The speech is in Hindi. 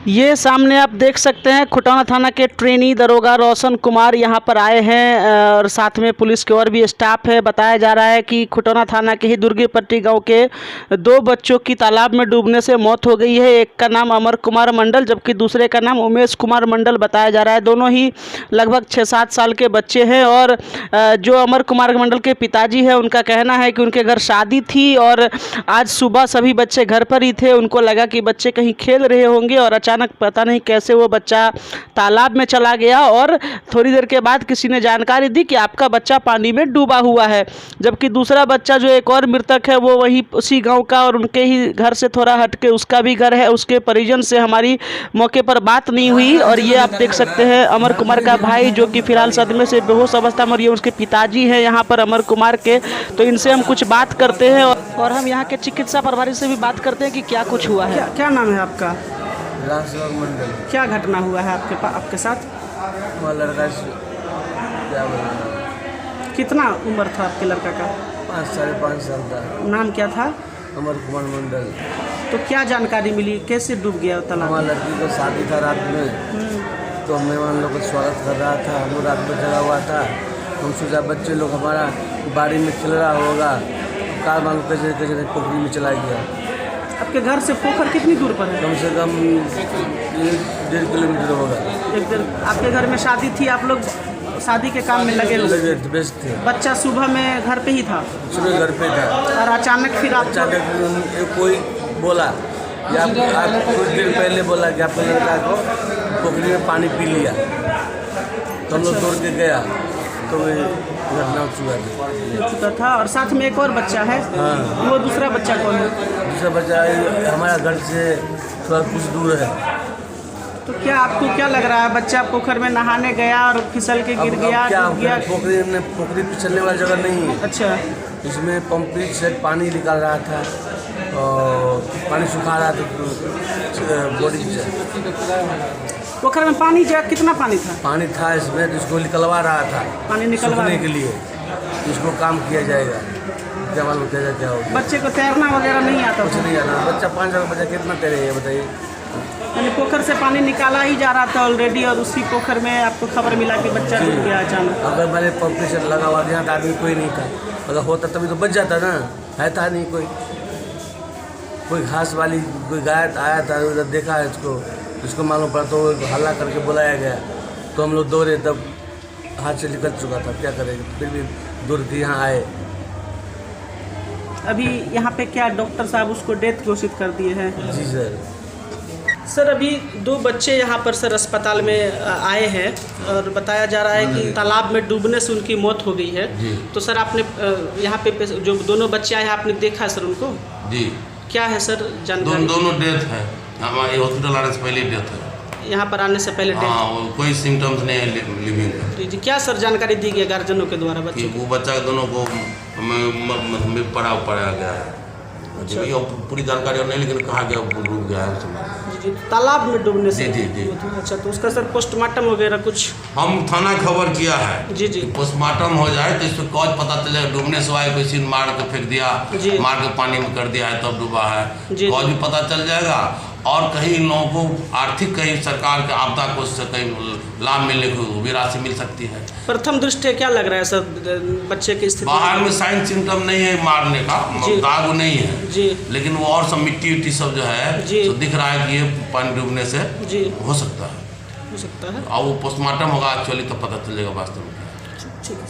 ये सामने आप देख सकते हैं खुटौना थाना के ट्रेनी दरोगा रोशन कुमार यहाँ पर आए हैं और साथ में पुलिस के और भी स्टाफ है। बताया जा रहा है कि खुटौना थाना के ही दुर्गीपट्टी गांव के 2 बच्चों की तालाब में डूबने से मौत हो गई है। एक का नाम अमर कुमार मंडल जबकि दूसरे का नाम उमेश कुमार मंडल बताया जा रहा है। दोनों ही लगभग 6-7 साल के बच्चे हैं और जो अमर कुमार मंडल के पिताजी है उनका कहना है कि उनके घर शादी थी और आज सुबह सभी बच्चे घर पर ही थे। उनको लगा कि बच्चे कहीं खेल रहे होंगे और अचानक पता नहीं कैसे वो बच्चा तालाब में चला गया और थोड़ी देर के बाद किसी ने जानकारी दी कि आपका बच्चा पानी में डूबा हुआ है। जबकि दूसरा बच्चा जो एक और मृतक है वो वही उसी गांव का और उनके ही घर से थोड़ा हटके उसका भी घर है। उसके परिजन से हमारी मौके पर बात नहीं हुई और ये आप देख सकते हैं अमर कुमार का भाई जो कि फिलहाल सदमे से बेहोश अवस्था में और ये उसके पिताजी हैं यहाँ पर अमर कुमार के। तो इनसे हम कुछ बात करते हैं और हम यहाँ के चिकित्सा प्रभारी से भी बात करते हैं कि क्या कुछ हुआ है। क्या नाम है आपका? राजसेवक मंडल। क्या घटना हुआ है आपके साथ? वो लड़का क्या बोला, कितना उम्र था आपके लड़का का? 5-5.5 साल का। नाम क्या था? अमर कुमार मंडल। तो क्या जानकारी मिली, कैसे डूब गया तालाब? हमारा लड़की का शादी था रात में, तो मेहमान लोग का स्वागत कर रहा था। हम रात में जगा हुआ था। हम सोचा बच्चे लोग हमारा बाड़ी में खेल रहा होगा, कार मांग कैसे कैसे पोखरी में चला गया। आपके घर से पोखर कितनी दूर पर है? कम से कम 1.5 किलोमीटर होगा। आपके घर में शादी थी, आप लोग शादी के काम में लगे व्यस्त थे। बच्चा सुबह में घर पे ही था? सुबह घर पे था और अचानक फिर कोई बोला कि आप कुछ देर पहले बोला कि आपके लड़का को पोखरी में पानी पी लिया, तो हम लोग दौड़ के गया तो घटना चुका था। और साथ में एक और बच्चा है। हाँ। वो दूसरा बच्चा कौन है? दूसरा बच्चा हमारा घर से थोड़ा कुछ दूर है। तो क्या आपको क्या लग रहा है, बच्चा पोखर में नहाने गया और फिसल के गिर गया? क्या पोखरी फिसलने वाली जगह नहीं है। अच्छा। इसमें पंपिंग से पानी निकाल रहा था और पानी सुखा रहा था बॉडी से। पोखर में पानी कितना पानी था? पानी था इसमें, तो इसको निकलवा रहा था पानी निकलवाने के लिए। इसको काम किया जाएगा, क्या मालूम क्या होगा। बच्चे को तैरना वगैरह नहीं आता? कुछ नहीं आता। बच्चा 5 साल का बच्चा कितना तैरेगा बताइए। यानी पोखर से पानी निकाला ही जा रहा था ऑलरेडी और उसी पोखर में आपको खबर मिला कि बच्चा डूब गया अचानक? अगर मैंने पंप से लगा हुआ यहाँ आदमी कोई नहीं था, अगर होता तभी तो बच जाता ना। है था नहीं कोई घास वाली कोई गाय आया था, उधर देखा है इसको मालूम पड़ा तो हल्ला करके बुलाया गया, तो हम लोग दौड़े, तब हाथ से निकल चुका था। क्या करेंगे, फिर भी दूर के यहाँ आए। अभी यहाँ पे क्या डॉक्टर साहब उसको डेथ घोषित कर दिए हैं? जी सर। सर अभी 2 बच्चे यहाँ पर सर अस्पताल में आए हैं और बताया जा रहा है कि तालाब में डूबने से उनकी मौत हो गई है। तो सर आपने यहाँ पे जो दोनों बच्चे आए हैं आपने देखा सर उनको? जी। क्या है सर जानकारी? दोनों डेथ है, हमारे हॉस्पिटल आने से पहले डेथ है। यहाँ पर आने से पहले डेथ? हाँ, कोई सिम्टम्स नहीं है लिविंग का। जी। क्या सर जानकारी दी गई गार्जियनों के द्वारा बच्चों वो बच्चा दोनों को पढ़ाया गया है। अच्छा। ये पूरी जानकारी और नहीं, लेकिन कहा गया डूब गया है उसमें। जी। तालाब में डूबने से? जी। अच्छा, तो उसका सर पोस्टमार्टम वगैरह कुछ? हम थाना खबर किया है। जी। पोस्टमार्टम हो जाए तो इस पर कॉज पता चलेगा। डूबने से आए किसी ने मार के फेंक दिया, मार के पानी में कर दिया है तब डूबा है, कॉज भी पता चल जाएगा। और कहीं इन लोगों को आर्थिक कहीं सरकार के आपदा कोष से कहीं लाभ मिलने को भी राशि मिल सकती है। प्रथम दृष्टया क्या लग रहा है सर बच्चे की स्थिति? बाहर में साइन सिम्टम नहीं है मारने का, दाग नहीं है जी, लेकिन वो और सब मिट्टी सब जो है तो दिख रहा है कि ये पानी डूबने से जी हो सकता है। और वो पोस्टमार्टम होगा एक्चुअली तो पता चलेगा वास्तव में। ठीक है।